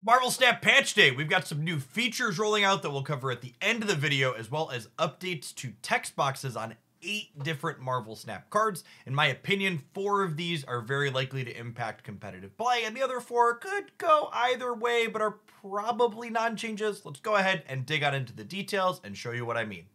Marvel Snap Patch Day. We've got some new features rolling out that we'll cover at the end of the video, as well as updates to text boxes on 8 different Marvel Snap cards. In my opinion, 4 of these are very likely to impact competitive play, and the other 4 could go either way, but are probably non-changes. Let's go ahead and dig out into the details and show you what I mean.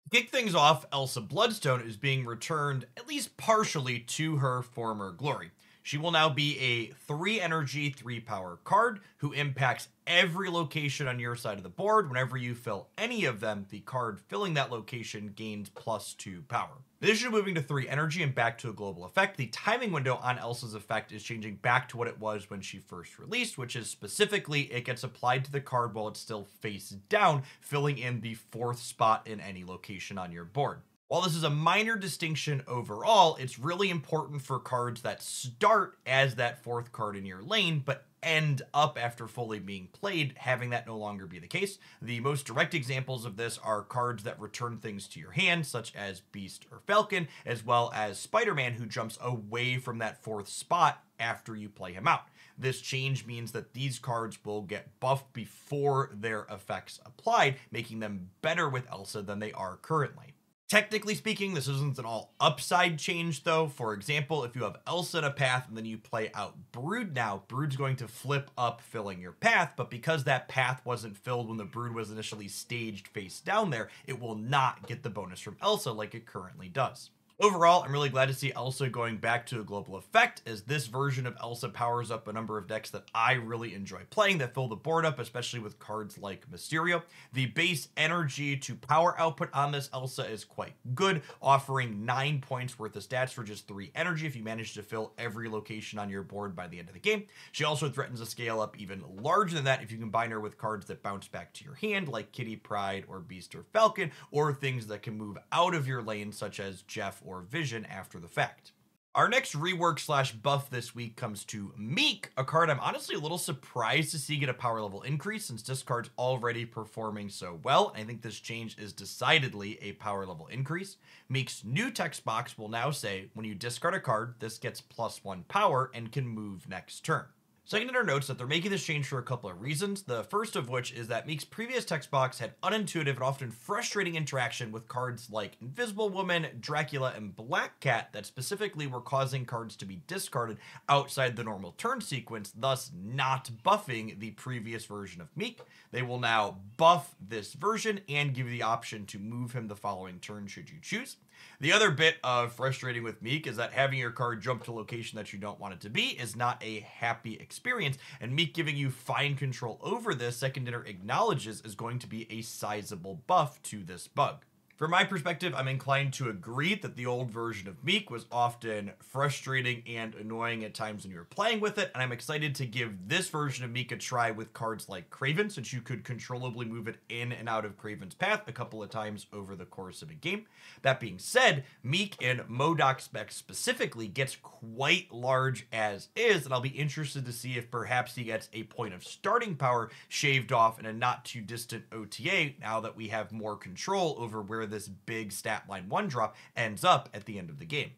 To kick things off, Elsa Bloodstone is being returned, at least partially, to her former glory. She will now be a 3 energy, 3 power card who impacts every location on your side of the board. Whenever you fill any of them, the card filling that location gains +2 power. In addition to moving to 3 energy and back to a global effect, the timing window on Elsa's effect is changing back to what it was when she first released, which is specifically it gets applied to the card while it's still face down, filling in the 4th spot in any location on your board. While this is a minor distinction overall, it's really important for cards that start as that 4th card in your lane, but end up after fully being played, having that no longer be the case. The most direct examples of this are cards that return things to your hand, such as Beast or Falcon, as well as Spider-Man, who jumps away from that 4th spot after you play him out. This change means that these cards will get buffed before their effects applied, making them better with Elsa than they are currently. Technically speaking, this isn't an all upside change though. For example, if you have Elsa in a path and then you play out Brood now, Brood's going to flip up filling your path, but because that path wasn't filled when the Brood was initially staged face down there, it will not get the bonus from Elsa like it currently does. Overall, I'm really glad to see Elsa going back to a global effect, as this version of Elsa powers up a number of decks that I really enjoy playing that fill the board up, especially with cards like Mysterio. The base energy to power output on this Elsa is quite good, offering 9 points worth of stats for just 3 energy if you manage to fill every location on your board by the end of the game. She also threatens to scale up even larger than that if you combine her with cards that bounce back to your hand, like Kitty Pryde or Beast or Falcon, or things that can move out of your lane, such as Jeff or Vision after the fact. Our next rework slash buff this week comes to Meek, a card I'm honestly a little surprised to see get a power level increase since this card's already performing so well. I think this change is decidedly a power level increase. Meek's new text box will now say, when you discard a card, this gets +1 power and can move next turn. Second notes that they're making this change for a couple of reasons, the first of which is that Meek's previous text box had unintuitive and often frustrating interaction with cards like Invisible Woman, Dracula, and Black Cat that specifically were causing cards to be discarded outside the normal turn sequence, thus not buffing the previous version of Meek. They will now buff this version and give you the option to move him the following turn should you choose. The other bit of frustrating with Meek is that having your card jump to a location that you don't want it to be is not a happy experience, and Meek giving you fine control over this, Second Dinner acknowledges, is going to be a sizable buff to this bug. From my perspective, I'm inclined to agree that the old version of Meek was often frustrating and annoying at times when you were playing with it, and I'm excited to give this version of Meek a try with cards like Kraven, since you could controllably move it in and out of Kraven's path a couple of times over the course of a game. That being said, Meek in MODOK specs specifically gets quite large as is, and I'll be interested to see if perhaps he gets a point of starting power shaved off in a not too distant OTA now that we have more control over where this big stat line 1 drop ends up at the end of the game.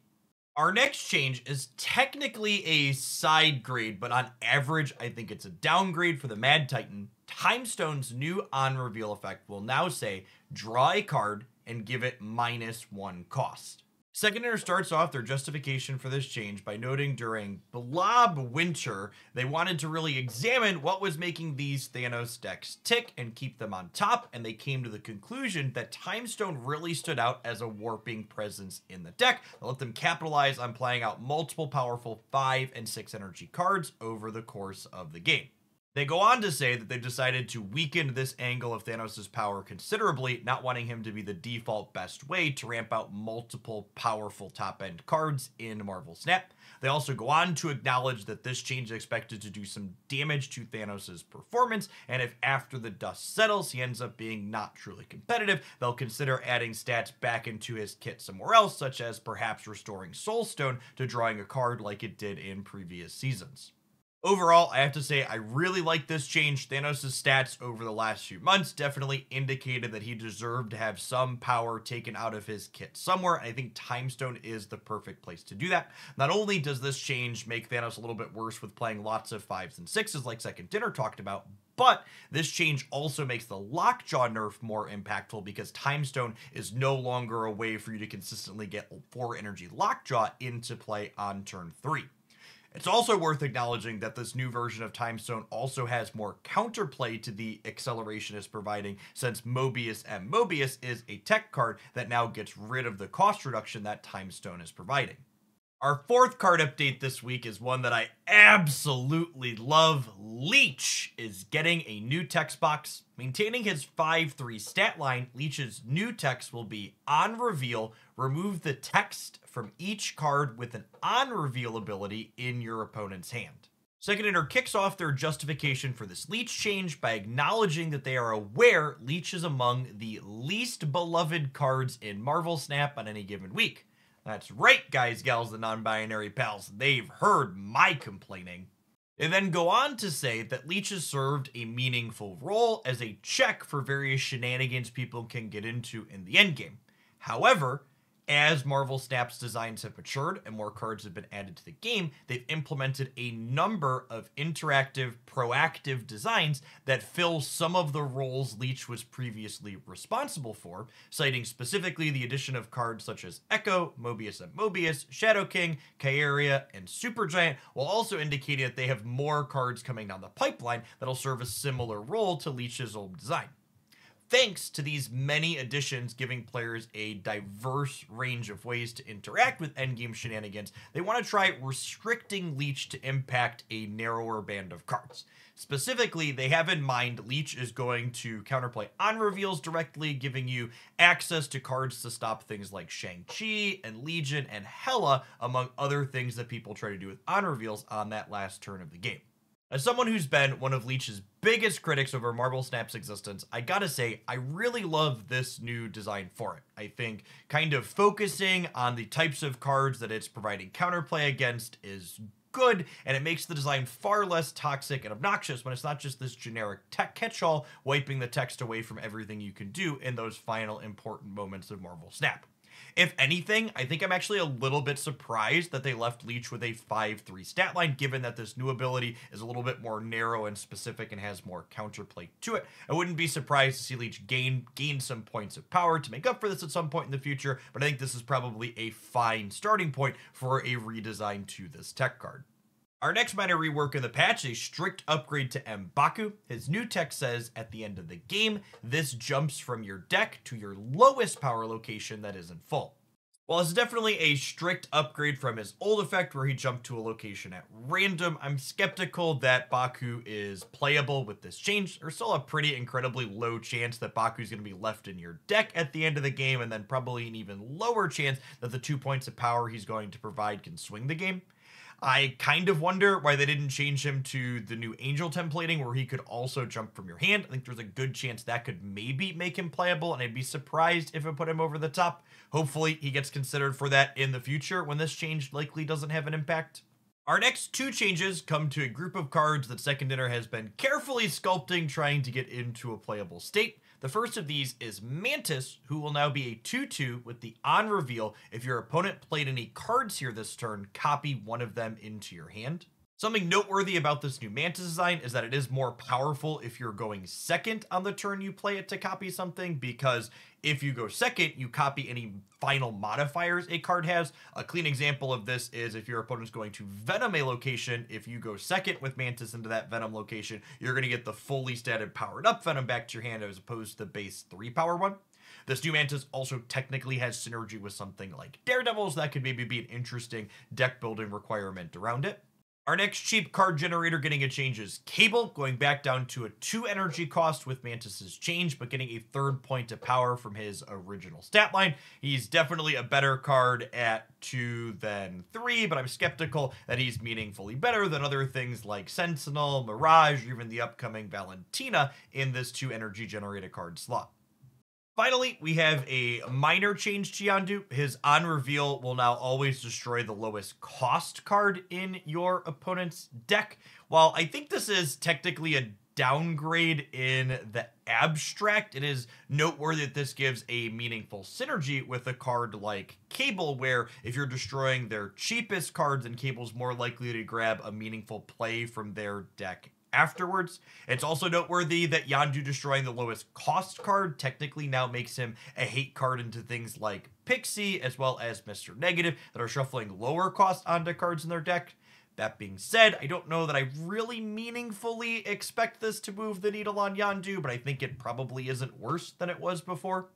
Our next change is technically a side grade, but on average, I think it's a downgrade for the Mad Titan. Timestone's new on reveal effect will now say, draw a card and give it -1 cost. Second Dinner starts off their justification for this change by noting during Blob Winter, they wanted to really examine what was making these Thanos decks tick and keep them on top, and they came to the conclusion that Timestone really stood out as a warping presence in the deck that let them capitalize on playing out multiple powerful 5 and 6 energy cards over the course of the game. They go on to say that they've decided to weaken this angle of Thanos' power considerably, not wanting him to be the default best way to ramp out multiple powerful top-end cards in Marvel Snap. They also go on to acknowledge that this change is expected to do some damage to Thanos' performance, and if after the dust settles he ends up being not truly competitive, they'll consider adding stats back into his kit somewhere else, such as perhaps restoring Soul Stone to drawing a card like it did in previous seasons. Overall, I have to say I really like this change. Thanos' stats over the last few months definitely indicated that he deserved to have some power taken out of his kit somewhere, and I think Time Stone is the perfect place to do that. Not only does this change make Thanos a little bit worse with playing lots of 5s and 6s like Second Dinner talked about, but this change also makes the Lockjaw nerf more impactful because Time Stone is no longer a way for you to consistently get 4 energy Lockjaw into play on turn 3. It's also worth acknowledging that this new version of Time Stone also has more counterplay to the acceleration it's providing, since Mobius and Mobius is a tech card that now gets rid of the cost reduction that Time Stone is providing. Our fourth card update this week is one that I absolutely love. Leech is getting a new text box. Maintaining his 5/3 stat line, Leech's new text will be on reveal, remove the text from each card with an on reveal ability in your opponent's hand. Second Dinner kicks off their justification for this Leech change by acknowledging that they are aware Leech is among the least beloved cards in Marvel Snap on any given week. That's right, guys, gals, and non-binary pals. They've heard my complaining. They then go on to say that Leech has served a meaningful role as a check for various shenanigans people can get into in the endgame. However, as Marvel Snap's designs have matured and more cards have been added to the game, they've implemented a number of interactive, proactive designs that fill some of the roles Leech was previously responsible for, citing specifically the addition of cards such as Echo, Mobius and Mobius, Shadow King, Kairia, and Supergiant, while also indicating that they have more cards coming down the pipeline that'll serve a similar role to Leech's old design. Thanks to these many additions giving players a diverse range of ways to interact with endgame shenanigans, they want to try restricting Leech to impact a narrower band of cards. Specifically, they have in mind Leech is going to counterplay on reveals directly, giving you access to cards to stop things like Shang-Chi and Legion and Hela, among other things that people try to do with on reveals on that last turn of the game. As someone who's been one of Leech's biggest critics over Marvel Snap's existence, I gotta say, I really love this new design for it. I think kind of focusing on the types of cards that it's providing counterplay against is good, and it makes the design far less toxic and obnoxious when it's not just this generic tech catch-all wiping the text away from everything you can do in those final important moments of Marvel Snap. If anything, I think I'm actually a little bit surprised that they left Leech with a 5/3 stat line, given that this new ability is a little bit more narrow and specific and has more counterplay to it. I wouldn't be surprised to see Leech gain some points of power to make up for this at some point in the future, but I think this is probably a fine starting point for a redesign to this tech card. Our next minor rework in the patch is a strict upgrade to Baku. His new tech says at the end of the game, this jumps from your deck to your lowest power location that isn't full. While it's definitely a strict upgrade from his old effect where he jumped to a location at random, I'm skeptical that Baku is playable with this change. There's still a pretty incredibly low chance that Baku is going to be left in your deck at the end of the game, and then probably an even lower chance that the 2 points of power he's going to provide can swing the game. I kind of wonder why they didn't change him to the new Angel templating where he could also jump from your hand. I think there's a good chance that could maybe make him playable, and I'd be surprised if it put him over the top. Hopefully he gets considered for that in the future when this change likely doesn't have an impact. Our next two changes come to a group of cards that Second Dinner has been carefully sculpting, trying to get into a playable state. The first of these is Mantis, who will now be a 2/2 with the on reveal. If your opponent played any cards here this turn, copy one of them into your hand. Something noteworthy about this new Mantis design is that it is more powerful if you're going second on the turn you play it to copy something, because if you go second, you copy any final modifiers a card has. A clean example of this is if your opponent's going to Venom a location, if you go second with Mantis into that Venom location, you're going to get the fully statted powered up Venom back to your hand as opposed to the base 3 power one. This new Mantis also technically has synergy with something like Daredevil, so that could maybe be an interesting deck building requirement around it. Our next cheap card generator getting a change is Cable, going back down to a 2 energy cost with Mantis's change, but getting a 3rd point of power from his original stat line. He's definitely a better card at 2 than 3, but I'm skeptical that he's meaningfully better than other things like Sentinel, Mirage, or even the upcoming Valentina in this 2 energy generator card slot. Finally, we have a minor change to Yondu. His on reveal will now always destroy the lowest cost card in your opponent's deck. While I think this is technically a downgrade in the abstract, it is noteworthy that this gives a meaningful synergy with a card like Cable, where if you're destroying their cheapest cards, then Cable's more likely to grab a meaningful play from their deck afterwards. It's also noteworthy that Yondu destroying the lowest cost card technically now makes him a hate card into things like Pixie as well as Mr. Negative that are shuffling lower cost onto cards in their deck. That being said, I don't know that I really meaningfully expect this to move the needle on Yondu, but I think it probably isn't worse than it was before.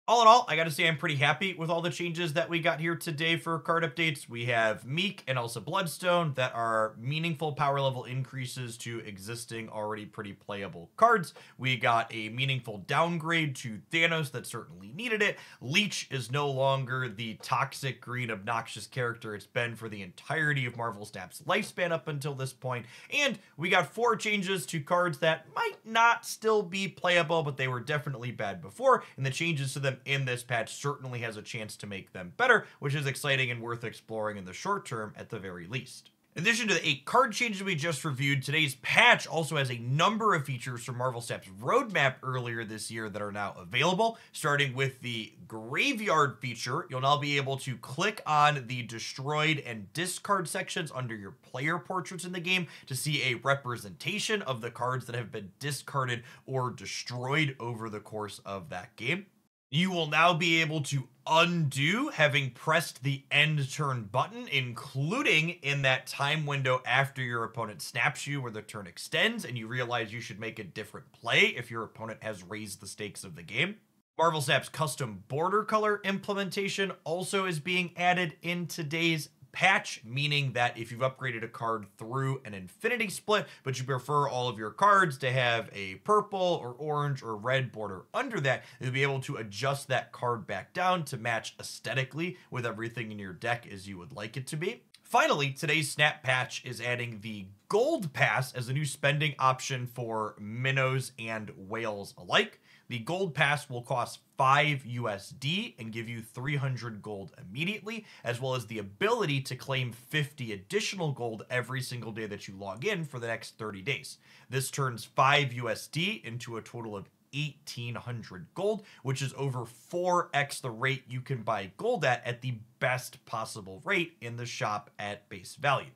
All in all, I gotta say I'm pretty happy with all the changes that we got here today for card updates. We have Meek and Elsa Bloodstone that are meaningful power level increases to existing already pretty playable cards. We got a meaningful downgrade to Thanos that certainly needed it. Leech is no longer the toxic green obnoxious character it's been for the entirety of Marvel Snap's lifespan up until this point. And we got 4 changes to cards that might not still be playable, but they were definitely bad before, and the changes to them in this patch certainly has a chance to make them better, which is exciting and worth exploring in the short term at the very least. In addition to the 8 card changes we just reviewed, today's patch also has a number of features from Marvel Snap's roadmap earlier this year that are now available, starting with the Graveyard feature. You'll now be able to click on the destroyed and discard sections under your player portraits in the game to see a representation of the cards that have been discarded or destroyed over the course of that game. You will now be able to undo having pressed the end turn button, including in that time window after your opponent snaps you where the turn extends and you realize you should make a different play if your opponent has raised the stakes of the game. Marvel Snap's custom border color implementation also is being added in today's patch, meaning that if you've upgraded a card through an infinity split, but you prefer all of your cards to have a purple or orange or red border under that, you'll be able to adjust that card back down to match aesthetically with everything in your deck as you would like it to be. Finally, today's Snap patch is adding the Gold Pass as a new spending option for minnows and whales alike. The Gold Pass will cost 5 USD and give you 300 gold immediately, as well as the ability to claim 50 additional gold every single day that you log in for the next 30 days. This turns 5 USD into a total of 1,800 gold, which is over 4x the rate you can buy gold at the best possible rate in the shop at base value.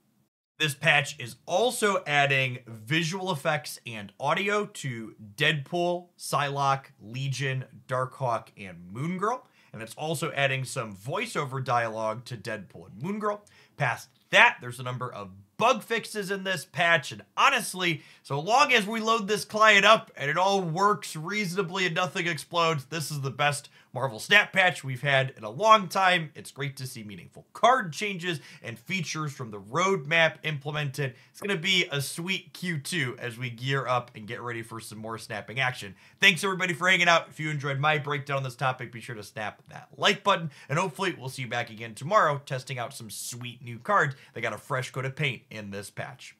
This patch is also adding visual effects and audio to Deadpool, Psylocke, Legion, Darkhawk, and Moon Girl. And it's also adding some voiceover dialogue to Deadpool and Moon Girl. Past that, there's a number of bug fixes in this patch, and honestly, so long as we load this client up and it all works reasonably and nothing explodes, this is the best Marvel Snap patch we've had in a long time. It's great to see meaningful card changes and features from the roadmap implemented. It's going to be a sweet Q2 as we gear up and get ready for some more snapping action. Thanks everybody for hanging out. If you enjoyed my breakdown on this topic, be sure to snap that like button, and hopefully we'll see you back again tomorrow testing out some sweet new cards that got a fresh coat of paint in this patch.